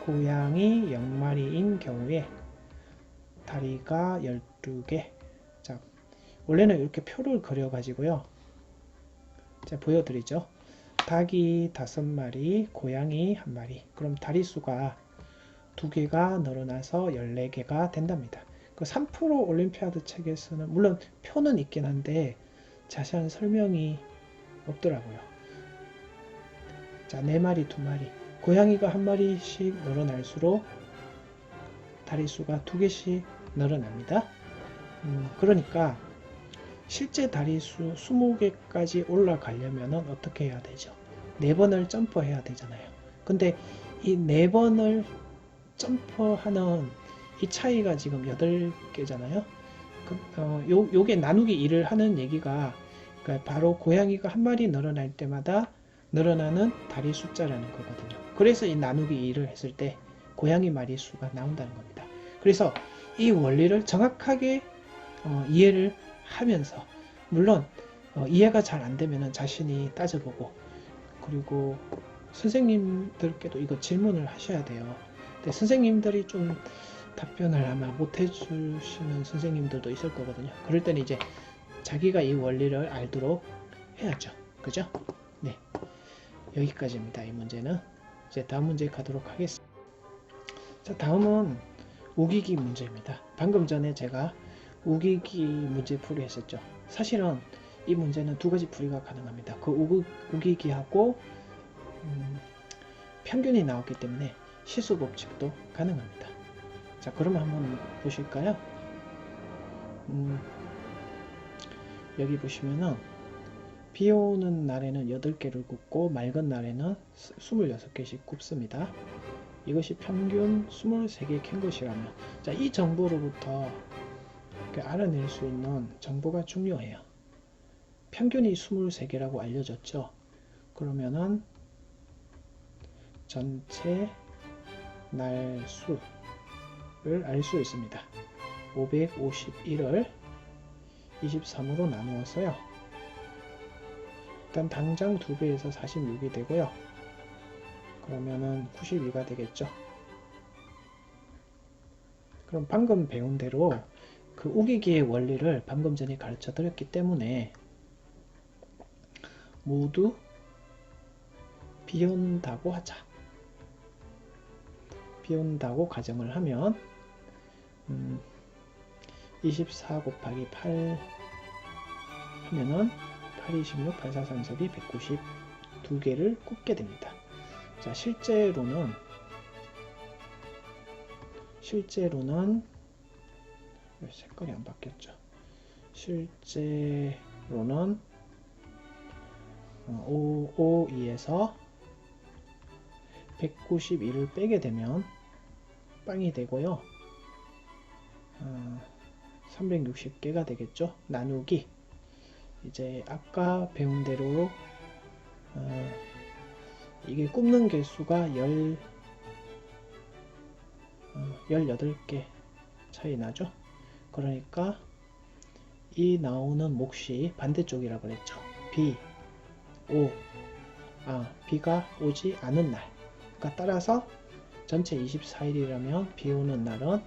고양이 0마리인 경우에 다리가 12개. 자, 원래는 이렇게 표를 그려 가지고요. 제가 보여드리죠. 닭이 5마리, 고양이 1마리. 그럼 다리수가 2개가 늘어나서 14개가 된답니다. 그 3프로 올림피아드 책에서는 물론 표는 있긴 한데 자세한 설명이 없더라고요. 자, 4마리, 2마리. 고양이가 1마리씩 늘어날수록 다리수가 2개씩 늘어납니다. 그러니까 실제 다리수 20개까지 올라가려면 어떻게 해야 되죠? 4번을 점프해야 되잖아요. 근데 이 4번을 점프하는 이 차이가 지금 8개잖아요. 요게 나누기 2를 하는 얘기가 그러니까 바로 고양이가 1마리 늘어날 때마다 늘어나는 다리 숫자라는 거거든요. 그래서 이 나누기 2를 했을 때 고양이 마리 수가 나온다는 겁니다. 그래서 이 원리를 정확하게 이해를 하면서 물론 이해가 잘 안 되면 자신이 따져보고 그리고 선생님들께도 이거 질문을 하셔야 돼요. 근데 선생님들이 좀 답변을 아마 못 해주시는 선생님들도 있을 거거든요. 그럴 때는 이제 자기가 이 원리를 알도록 해야죠. 그죠? 네. 여기까지입니다. 이 문제는. 이제 다음 문제 가도록 하겠습니다. 자, 다음은 우기기 문제입니다. 방금 전에 제가 우기기 문제 풀이 했었죠. 사실은 이 문제는 2가지 풀이가 가능합니다. 그 우기기하고 평균이 나왔기 때문에 시수 법칙도 가능합니다. 자, 그러면 한번 보실까요? 여기 보시면은 비 오는 날에는 8개를 굽고 맑은 날에는 26개씩 굽습니다. 이것이 평균 23개 캔 것이라면, 자, 이 정보로부터 알아낼 수 있는 정보가 중요해요. 평균이 23개라고 알려졌죠. 그러면은 전체 날수를 알 수 있습니다. 551을 23으로 나누었어요. 일단 당장 2배에서 46이 되고요. 그러면은 92가 되겠죠. 그럼 방금 배운 대로 그 우기기의 원리를 방금 전에 가르쳐 드렸기 때문에 모두 비 온다고 하자. 비 온다고 가정을 하면 24 곱하기 8 하면은 8, 26, 8, 4, 3, 4, 2, 192개를 굽게 됩니다. 자, 실제로는 색깔이 안 바뀌었죠. 실제로는 5에서 192를 빼게 되면 빵이 되고요. 360개가 되겠죠. 나누기 이제 아까 배운 대로 이게 굽는 개수가 18개 차이 나죠. 그러니까 이 나오는 몫이 반대쪽이라고 그랬죠. 비가 오지 않은 날. 그러니까 따라서 전체 24일이라면 비 오는 날은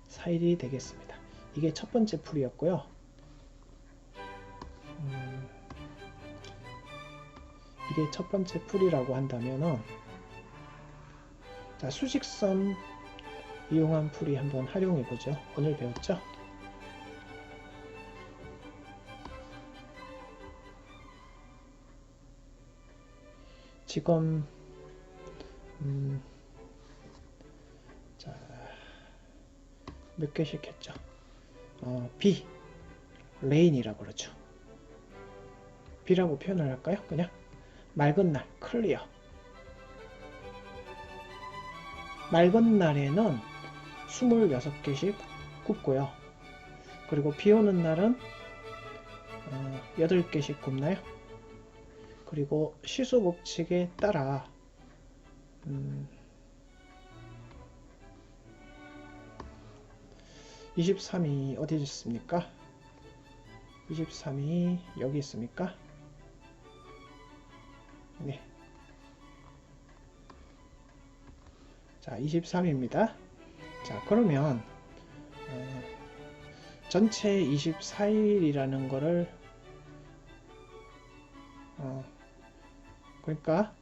4일이 되겠습니다. 이게 첫 번째 풀이였고요. 이게 첫 번째 풀이라고 한다면은, 자, 수직선 이용한 풀이 한번 활용해 보죠. 오늘 배웠죠? 지금 자, 몇 개씩 했죠? 레인이라고 그러죠. 비라고 표현을 할까요? 그냥 맑은 날, 클리어. 맑은 날에는 26개씩 굽고요. 그리고 비 오는 날은 8개씩 굽나요? 그리고 시수 법칙에 따라 23이 어디 있습니까? 23이 여기 있습니까? 네. 자, 23입니다. 자, 그러면 전체 24일이라는 거를 그러니까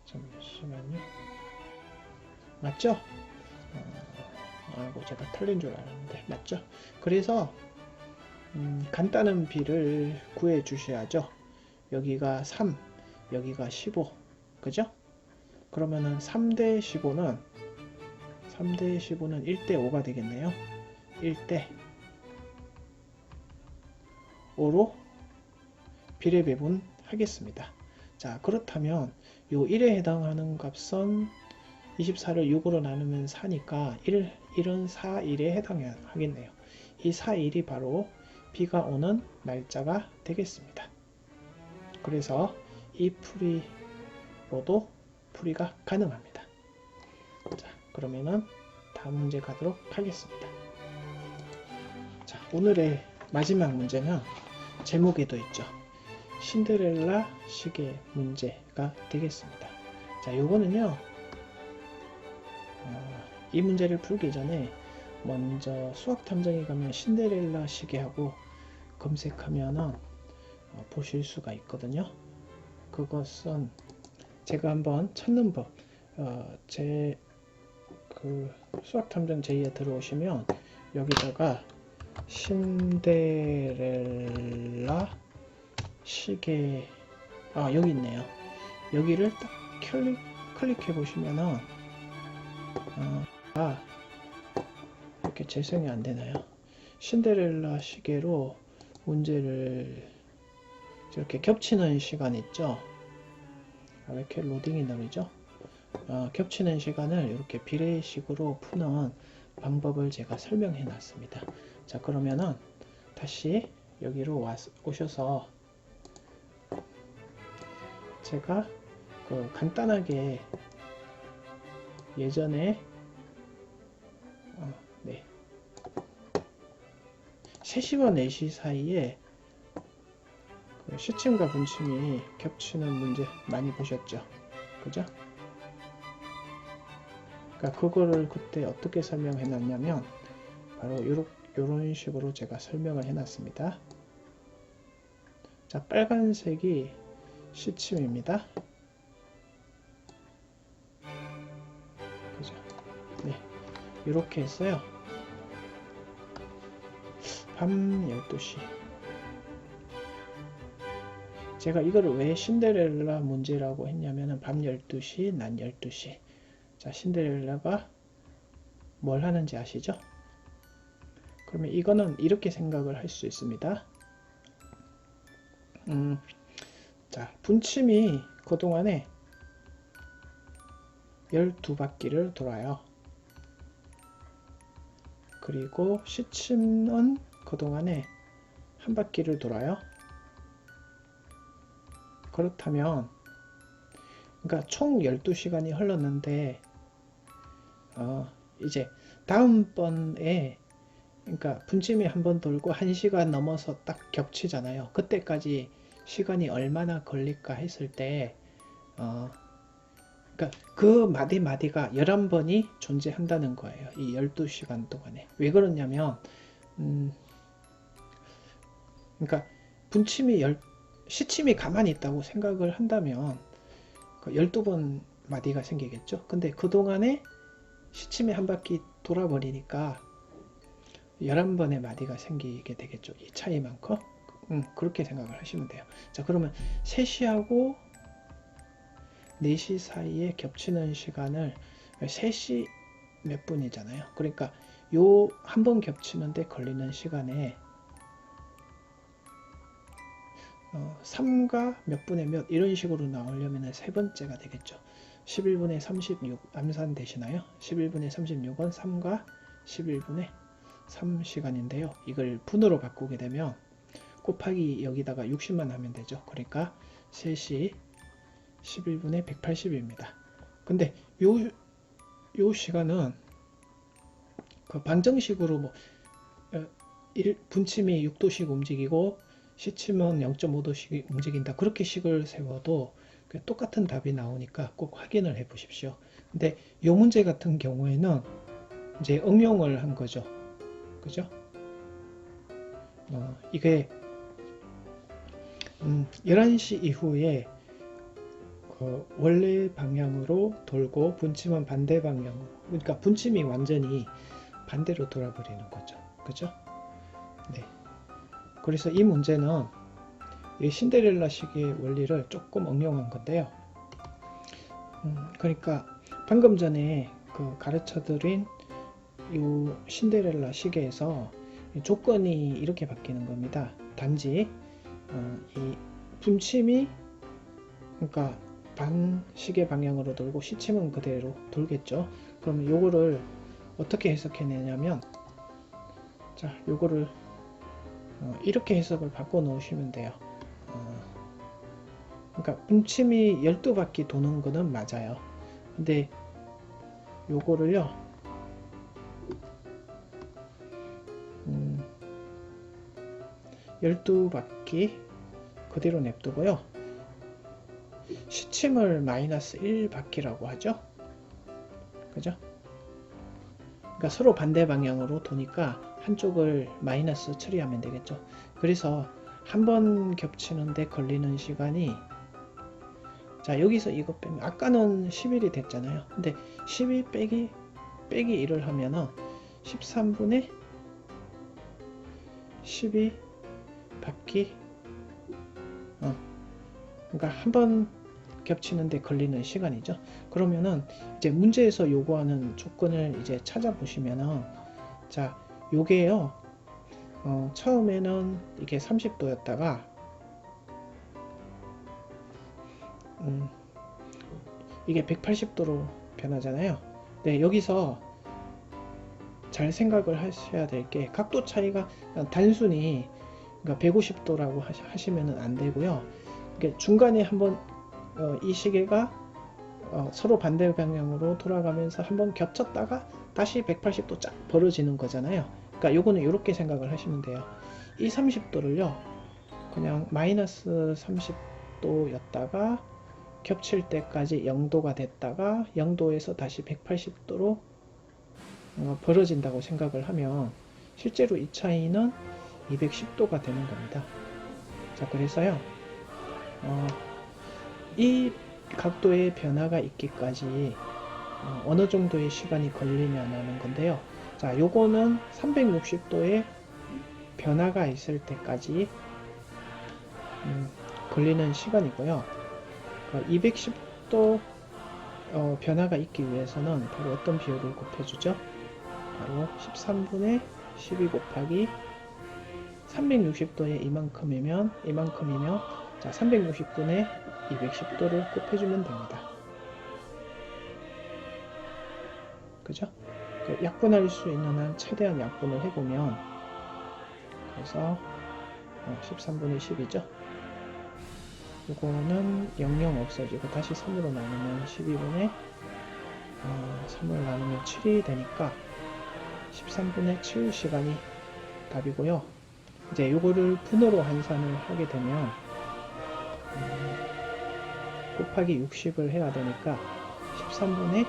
잠시만요. 맞죠? 아이고 제가 틀린 줄 알았는데 맞죠? 그래서 간단한 비를 구해 주셔야죠. 여기가 3, 여기가 15, 그죠? 그러면은 3대 15는 1대 5가 되겠네요. 1대 5로 비례 배분 하겠습니다. 자, 그렇다면 요 1에 해당하는 값은 24를 6으로 나누면 4니까 1은 4, 1에 해당하겠네요. 이 4, 1이 바로 비가 오는 날짜가 되겠습니다. 그래서 이 풀이로도 풀이가 가능합니다. 자, 그러면은 다음 문제 가도록 하겠습니다. 자, 오늘의 마지막 문제는 제목에도 있죠. 신데렐라 시계 문제가 되겠습니다. 자, 요거는요, 이 문제를 풀기 전에 먼저 수학 탐정에 가면 신데렐라 시계하고 검색하면은 보실 수가 있거든요. 그것은 제가 한번 찾는 법, 제 그 수학 탐정 제2에 들어오시면 여기다가 신데렐라 시계 여기 있네요. 여기를 딱 클릭해 보시면은 이렇게 재생이 안 되나요? 신데렐라 시계로 문제를 이렇게 겹치는 시간 있죠? 왜 이렇게 로딩이 느리죠? 겹치는 시간을 이렇게 비례식으로 푸는 방법을 제가 설명해 놨습니다. 자, 그러면은 다시 여기로 오셔서 제가 간단하게 예전에 3시와 4시 사이에 시침과 분침이 겹치는 문제 많이 보셨죠? 그죠? 그러니까 그거를 그때 어떻게 설명해 놨냐면 바로 이런 식으로 제가 설명을 해 놨습니다. 자, 빨간색이 시침입니다. 그죠? 네, 이렇게 했어요. 밤 12시. 제가 이거를 왜 신데렐라 문제라고 했냐면은 밤 12시, 낮 12시. 자, 신데렐라가 뭘 하는지 아시죠? 그러면 이거는 이렇게 생각을 할 수 있습니다. 자, 분침이 그동안에 12바퀴를 돌아요. 그리고 시침은 그동안에 한 바퀴를 돌아요. 그렇다면 그러니까 총 12시간이 흘렀는데 이제 다음번에 그러니까 분침이 한 번 돌고 1시간 넘어서 딱 겹치잖아요. 그때까지 시간이 얼마나 걸릴까 했을 때 그러니까 그 마디마디가 11번이 존재한다는 거예요. 이 12시간 동안에. 왜 그러냐면 그러니까 시침이 가만히 있다고 생각을 한다면 12번 마디가 생기겠죠. 근데 그동안에 시침이 한 바퀴 돌아버리니까 11번의 마디가 생기게 되겠죠. 이 차이만큼. 그렇게 생각을 하시면 돼요. 자, 그러면 3시하고 4시 사이에 겹치는 시간을 3시 몇 분이잖아요. 그러니까 요 한 번 겹치는데 걸리는 시간에 3가 몇 분의 몇 이런 식으로 나오려면 세 번째가 되겠죠. 11분의 36 암산되시나요? 11분의 36은 3과 11분의 3시간인데요. 이걸 분으로 바꾸게 되면 곱하기 여기다가 60만 하면 되죠. 그러니까 3시 11분의 180입니다. 근데 요 시간은 그 방정식으로 분침이 6도씩 움직이고 시침은 0.5도씩 움직인다. 그렇게 식을 세워도 똑같은 답이 나오니까 꼭 확인을 해 보십시오. 근데 이 문제 같은 경우에는 이제 응용을 한 거죠. 그죠? 이게 11시 이후에 그 원래 방향으로 돌고 분침은 반대 방향으로, 그러니까 분침이 완전히 반대로 돌아버리는 거죠. 그죠? 네. 그래서 이 문제는 이 신데렐라식의 원리를 조금 응용한 건데요. 그러니까 방금 전에 그 가르쳐 드린 이 신데렐라 시계에서 조건이 이렇게 바뀌는 겁니다. 단지 이 분침이, 그러니까 반 시계 방향으로 돌고 시침은 그대로 돌겠죠. 그러면 요거를 어떻게 해석해내냐면, 자, 요거를 이렇게 해석을 바꿔 놓으시면 돼요. 그러니까 분침이 12바퀴 도는 거는 맞아요. 근데 요거를요, 12바퀴 그대로 냅두고요, 시침을 마이너스 1바퀴라고 하죠. 그죠? 그러니까 서로 반대 방향으로 도니까 한쪽을 마이너스 처리하면 되겠죠. 그래서 한 번 겹치는데 걸리는 시간이, 자, 여기서 이거 빼면 아까는 11이 됐잖아요. 근데 12 빼기 1을 하면은 13분의 12바퀴, 그러니까 한 번 겹치는데 걸리는 시간이죠. 그러면은 이제 문제에서 요구하는 조건을 이제 찾아보시면은, 자, 요게요, 처음에는 이게 30도였다가 이게 180도로 변하잖아요. 네, 여기서 잘 생각을 하셔야 될 게, 각도 차이가 단순히, 그러니까 150도라고 하시면 안 되고요. 중간에 한번 이 시계가 서로 반대 방향으로 돌아가면서 한번 겹쳤다가 다시 180도 쫙 벌어지는 거잖아요. 그러니까 요거는 이렇게 생각을 하시면 돼요. 이 30도를요, 그냥 마이너스 30도였다가 겹칠 때까지 0도가 됐다가 0도에서 다시 180도로 벌어진다고 생각을 하면 실제로 이 차이는 210도가 되는 겁니다. 자, 그래서요, 이 각도의 변화가 있기까지 어느 정도의 시간이 걸리냐는 건데요. 자, 요거는 360도의 변화가 있을 때까지 걸리는 시간이고요. 210도 변화가 있기 위해서는 바로 어떤 비율을 곱해주죠? 바로 13분의 12 곱하기 360도에 이만큼이면, 자, 360분의 210도를 곱해주면 됩니다. 그죠? 약분할 수 있는 한 최대한 약분을 해보면, 그래서 13분의 10이죠. 이거는 00 없어지고 다시 3으로 나누면 12분의 3을 나누면 7이 되니까 13분의 7 시간이 답이고요. 이제 이거를 분으로 환산을 하게 되면 곱하기 60을 해야 되니까 13분의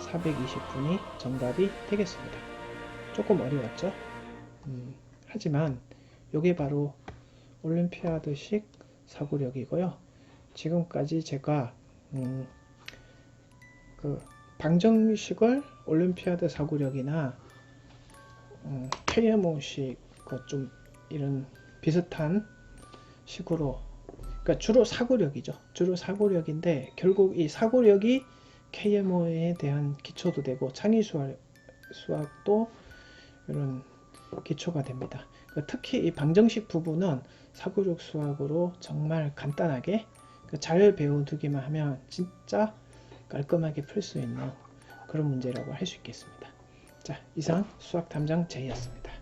420분이 정답이 되겠습니다. 조금 어려웠죠? 하지만 이게 바로 올림피아드식 사고력이고요. 지금까지 제가 그 방정식을 올림피아드 사고력이나 KMO식 좀 이런 비슷한 식으로, 그러니까 주로 사고력이죠. 주로 사고력인데 결국 이 사고력이 KMO에 대한 기초도 되고 창의 수학도 이런 기초가 됩니다. 특히 이 방정식 부분은 사고력 수학으로 정말 간단하게 잘 배워두기만 하면 진짜 깔끔하게 풀 수 있는 그런 문제라고 할 수 있겠습니다. 자, 이상 수학 탐정 제이였습니다.